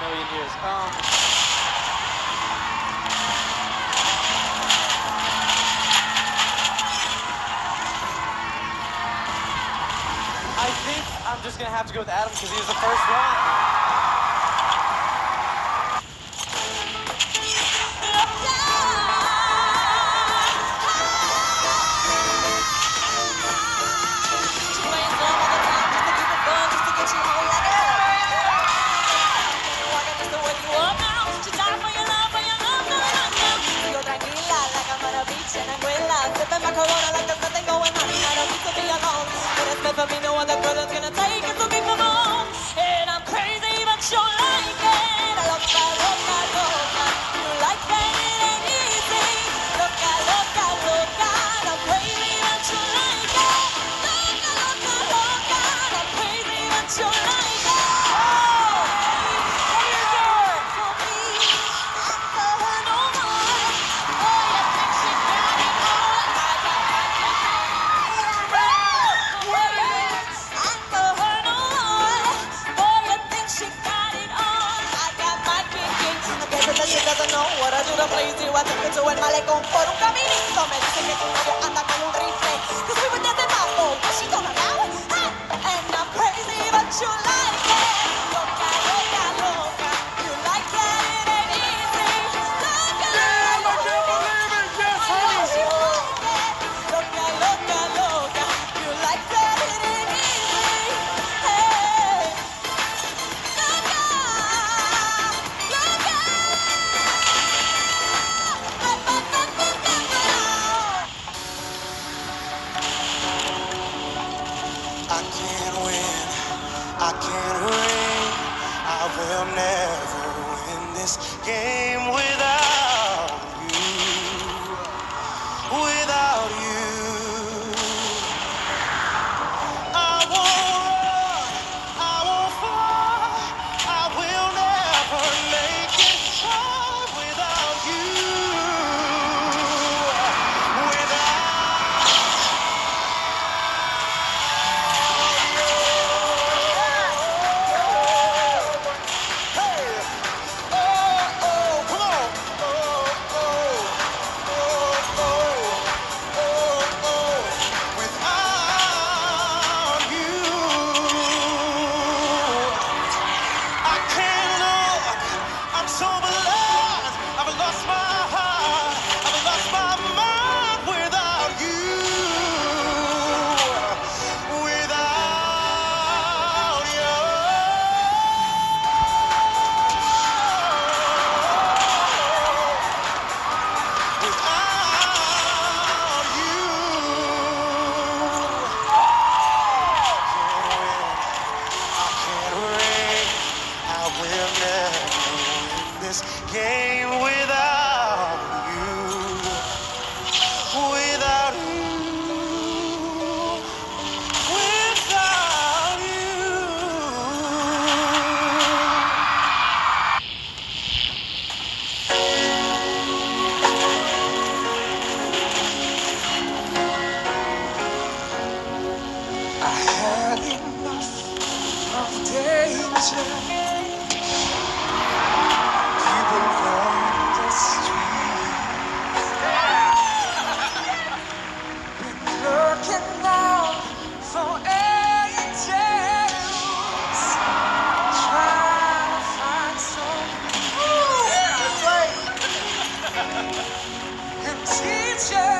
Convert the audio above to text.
million years. I think I'm just gonna have to go with Adam because he was the first one. For me, no other girl is gonna take it to keep them on. And I'm crazy, but you like it. Loca, loca, loca. You like that it ain't easy. Loca, loca, loca. I'm crazy, but you like it. Loca, loca, loca. I'm crazy, but you like it. What are you doing? For me, I'm going no more. Oh, you think she got it all? I got my she doesn't know what I do to please you. I took her to el malecón por un caminito. Me dice que tu novio anda con un rifle. Cause we were dancing mambo. What's she gonna allow it? And I'm crazy, but you like it. Loca, loca, loca. You like that it ain't easy. Loca, Damn, I can't believe it. Yes, honey. loca, loca, loca. You like that it ain't easy. Hey. Loca, loca. I can't win, I can't win, I will never win this game without you, without you. I won't run, I won't fly, I will never make it without you, without this game without you, without you, without you. I had enough of danger. Teacher